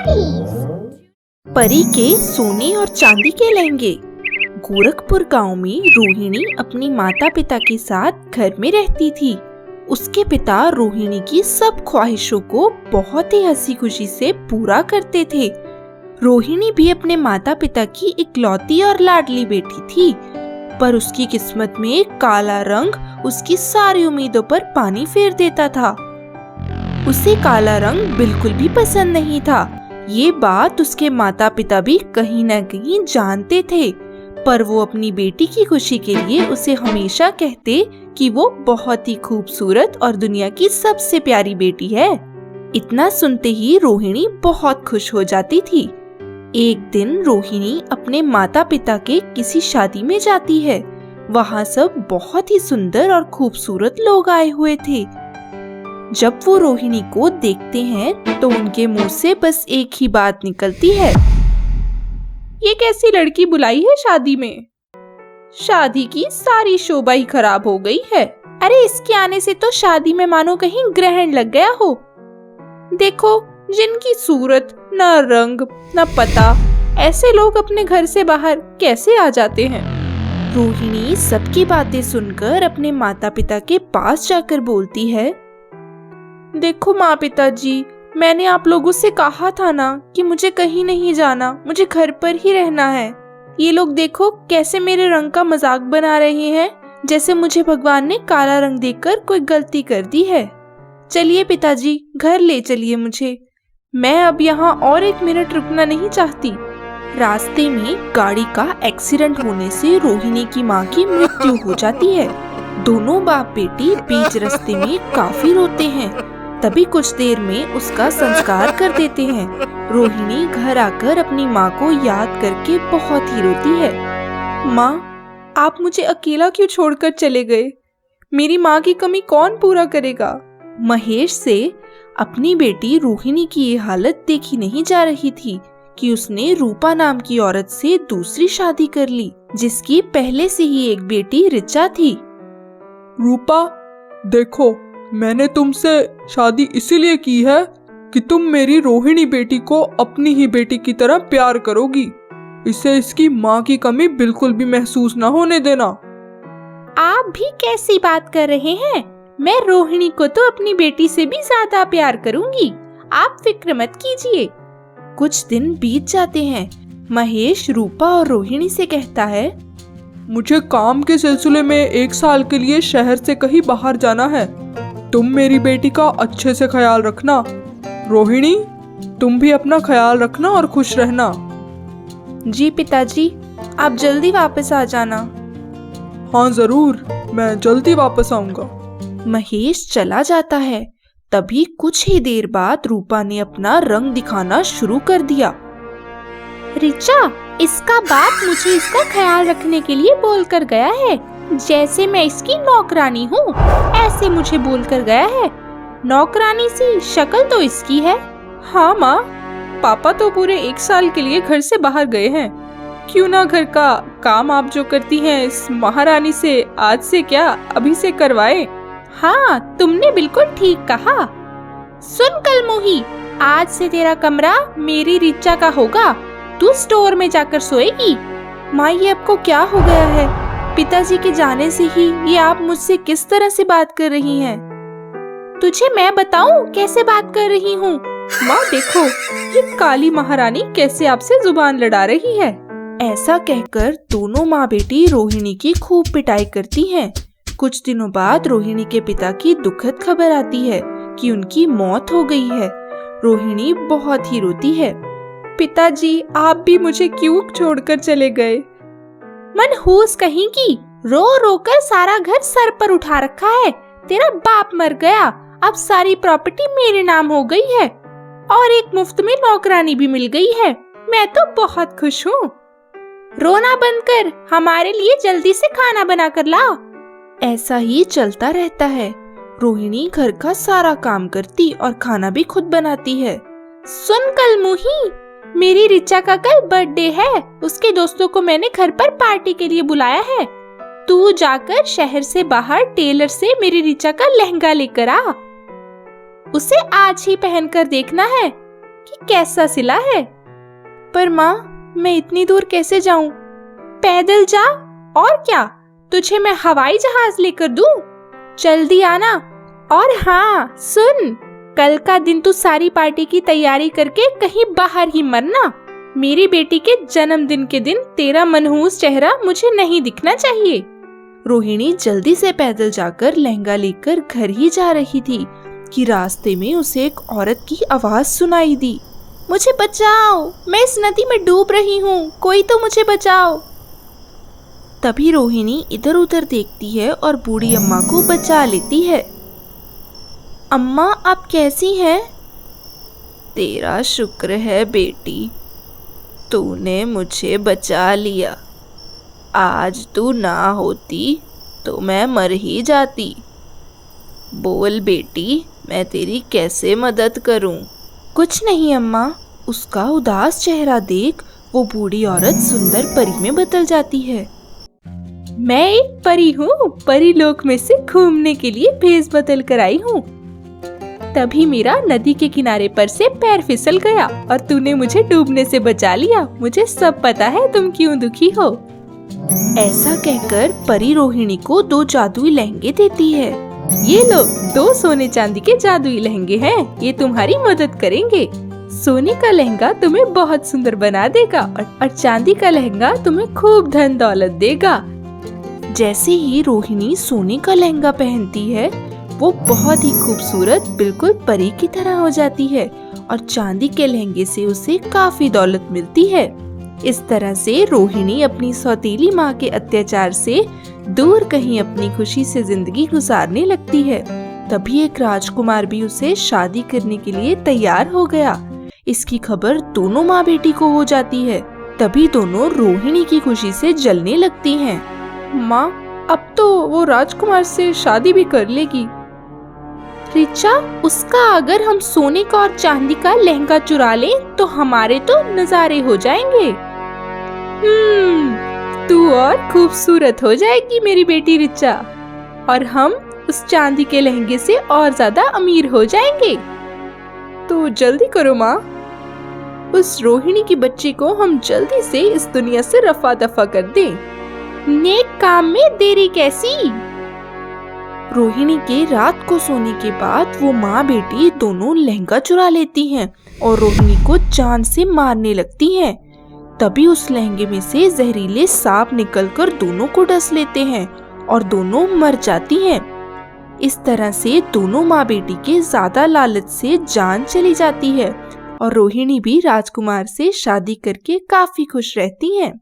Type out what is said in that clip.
परी के सोने और चांदी के लहंगे। गोरखपुर गांव में रोहिणी अपनी माता पिता के साथ घर में रहती थी। उसके पिता रोहिणी की सब ख्वाहिशों को बहुत ही हंसी खुशी से पूरा करते थे। रोहिणी भी अपने माता पिता की इकलौती और लाडली बेटी थी, पर उसकी किस्मत में काला रंग उसकी सारी उम्मीदों पर पानी फेर देता था। उसे काला रंग बिल्कुल भी पसंद नहीं था। ये बात उसके माता पिता भी कहीं न कहीं जानते थे, पर वो अपनी बेटी की खुशी के लिए उसे हमेशा कहते कि वो बहुत ही खूबसूरत और दुनिया की सबसे प्यारी बेटी है। इतना सुनते ही रोहिणी बहुत खुश हो जाती थी। एक दिन रोहिणी अपने माता पिता के किसी शादी में जाती है। वहाँ सब बहुत ही सुंदर और खूबसूरत लोग आए हुए थे। जब वो रोहिणी को देखते हैं तो उनके मुंह से बस एक ही बात निकलती है, ये कैसी लड़की बुलाई है शादी में? शादी की सारी शोभा ही खराब हो गई है। अरे इसके आने से तो शादी में मानो कहीं ग्रहण लग गया हो। देखो जिनकी सूरत न रंग न पता, ऐसे लोग अपने घर से बाहर कैसे आ जाते हैं? रोहिणी सबकी बातें सुनकर अपने माता पिता के पास जाकर बोलती है, देखो माँ पिताजी, मैंने आप लोगों से कहा था ना कि मुझे कहीं नहीं जाना, मुझे घर पर ही रहना है। ये लोग देखो कैसे मेरे रंग का मजाक बना रहे हैं, जैसे मुझे भगवान ने काला रंग देकर कोई गलती कर दी है। चलिए पिताजी, घर ले चलिए मुझे। मैं अब यहाँ और एक मिनट रुकना नहीं चाहती। रास्ते में गाड़ी का एक्सीडेंट होने से रोहिणी की माँ की मृत्यु हो जाती है। दोनों बाप बेटी बीच रास्ते में काफी रोते हैं। तभी कुछ देर में उसका संस्कार कर देते हैं। रोहिणी घर आकर अपनी माँ को याद करके बहुत ही रोती है। माँ, आप मुझे अकेला क्यों छोड़कर चले गए? मेरी माँ की कमी कौन पूरा करेगा? महेश से अपनी बेटी रोहिणी की ये हालत देखी नहीं जा रही थी कि उसने रूपा नाम की औरत से दूसरी शादी कर ली, जिसकी पहले से ही एक बेटी ऋचा थी। रूपा, देखो मैंने तुमसे शादी इसीलिए की है कि तुम मेरी रोहिणी बेटी को अपनी ही बेटी की तरह प्यार करोगी। इसे इसकी माँ की कमी बिल्कुल भी महसूस ना होने देना। आप भी कैसी बात कर रहे हैं? मैं रोहिणी को तो अपनी बेटी से भी ज्यादा प्यार करूंगी। आप फिक्र मत कीजिए। कुछ दिन बीत जाते हैं। महेश रूपा और रोहिणी से कहता है, मुझे काम के सिलसिले में 1 साल के लिए शहर से कहीं बाहर जाना है। तुम मेरी बेटी का अच्छे से ख्याल रखना। रोहिणी, तुम भी अपना ख्याल रखना और खुश रहना। जी पिताजी, आप जल्दी वापस आ जाना। हाँ जरूर, मैं जल्दी वापस आऊंगा। महेश चला जाता है। तभी कुछ ही देर बाद रूपा ने अपना रंग दिखाना शुरू कर दिया। ऋचा, इसका बाप मुझे इसका ख्याल रखने के लिए बोलकर गया है। जैसे मैं इसकी नौकरानी हूँ, ऐसे मुझे बोलकर गया है। नौकरानी सी शक्ल तो इसकी है। हाँ माँ, पापा तो पूरे 1 साल के लिए घर से बाहर गए हैं। क्यों ना घर का काम आप जो करती हैं इस महारानी से आज से क्या अभी से करवाए। हाँ, तुमने बिल्कुल ठीक कहा। सुन कलमुही, आज से तेरा कमरा मेरी ऋचा का होगा। तू स्टोर में जाकर सोएगी। माँ, ये आपको क्या हो गया है? पिताजी के जाने से ही ये आप मुझसे किस तरह से बात कर रही हैं? तुझे मैं बताऊं कैसे बात कर रही हूँ? माँ देखो, ये काली महारानी कैसे आपसे जुबान लड़ा रही है। ऐसा कहकर दोनों माँ बेटी रोहिणी की खूब पिटाई करती हैं। कुछ दिनों बाद रोहिणी के पिता की दुखद खबर आती है कि उनकी मौत हो गई है। रोहिणी बहुत ही रोती है। पिताजी, आप भी मुझे क्यों छोड़कर चले गए? मनहूस कहीं की, रो रो कर सारा घर सर पर उठा रखा है। तेरा बाप मर गया, अब सारी प्रॉपर्टी मेरे नाम हो गई है और एक मुफ्त में नौकरानी भी मिल गई है। मैं तो बहुत खुश हूँ। रोना बंद कर, हमारे लिए जल्दी से खाना बना कर ला। ऐसा ही चलता रहता है। रोहिणी घर का सारा काम करती और खाना भी खुद बनाती है। सुन कलमुही, मेरी ऋचा का कल बर्थडे है। उसके दोस्तों को मैंने घर पर पार्टी के लिए बुलाया है। तू जाकर शहर से बाहर टेलर से मेरी ऋचा का लहंगा लेकर आ। उसे आज ही पहनकर देखना है। कि कैसा सिला है। पर माँ, मैं इतनी दूर कैसे जाऊं? पैदल जा, और क्या, तुझे मैं हवाई जहाज लेकर दूं? जल्दी आना। और हाँ सुन, कल का दिन तू सारी पार्टी की तैयारी करके कहीं बाहर ही मरना। मेरी बेटी के जन्मदिन के दिन तेरा मनहूस चेहरा मुझे नहीं दिखना चाहिए। रोहिणी जल्दी से पैदल जाकर लहंगा लेकर घर ही जा रही थी कि रास्ते में उसे एक औरत की आवाज सुनाई दी। मुझे बचाओ, मैं इस नदी में डूब रही हूँ, कोई तो मुझे बचाओ। तभी रोहिणी इधर उधर देखती है और बूढ़ी अम्मा को बचा लेती है। अम्मा, आप कैसी हैं? तेरा शुक्र है बेटी, तूने मुझे बचा लिया। आज तू ना होती तो मैं मर ही जाती। बोल बेटी, मैं तेरी कैसे मदद करूं? कुछ नहीं अम्मा। उसका उदास चेहरा देख वो बूढ़ी औरत सुंदर परी में बदल जाती है। मैं एक परी हूँ, परी लोक में से घूमने के लिए भेष बदल कर आई हूँ। तभी मेरा नदी के किनारे पर से पैर फिसल गया और तूने मुझे डूबने से बचा लिया। मुझे सब पता है तुम क्यों दुखी हो। ऐसा कहकर परी रोहिणी को 2 जादुई लहंगे देती है। ये लो, 2 सोने चांदी के जादुई लहंगे हैं, ये तुम्हारी मदद करेंगे। सोने का लहंगा तुम्हें बहुत सुंदर बना देगा और चांदी का लहंगा तुम्हें खूब धन दौलत देगा। जैसे ही रोहिणी सोने का लहंगा पहनती है, वो बहुत ही खूबसूरत, बिल्कुल परी की तरह हो जाती है और चांदी के लहंगे से उसे काफी दौलत मिलती है। इस तरह से रोहिणी अपनी सौतेली माँ के अत्याचार से दूर कहीं अपनी खुशी से जिंदगी गुजारने लगती है। तभी एक राजकुमार भी उसे शादी करने के लिए तैयार हो गया। इसकी खबर दोनों माँ बेटी को हो जाती है। तभी दोनों रोहिणी की खुशी से जलने लगती हैं। माँ, अब तो वो राजकुमार से शादी भी कर लेगी। रिचा, उसका अगर हम सोने का और चांदी का लहंगा चुरा लें तो हमारे तो नजारे हो जाएंगे। तू और खूबसूरत हो जाएगी मेरी बेटी रिचा, और हम उस चांदी के लहंगे से और ज्यादा अमीर हो जाएंगे। तो जल्दी करो माँ, उस रोहिणी की बच्ची को हम जल्दी से इस दुनिया से रफा दफा कर दें। नेक काम में देरी कैसी? रोहिणी के रात को सोने के बाद वो माँ बेटी दोनों लहंगा चुरा लेती हैं और रोहिणी को जान से मारने लगती हैं। तभी उस लहंगे में से जहरीले सांप निकलकर दोनों को डस लेते हैं और दोनों मर जाती हैं। इस तरह से दोनों माँ बेटी के ज्यादा लालच से जान चली जाती है और रोहिणी भी राजकुमार से शादी करके काफी खुश रहती हैं।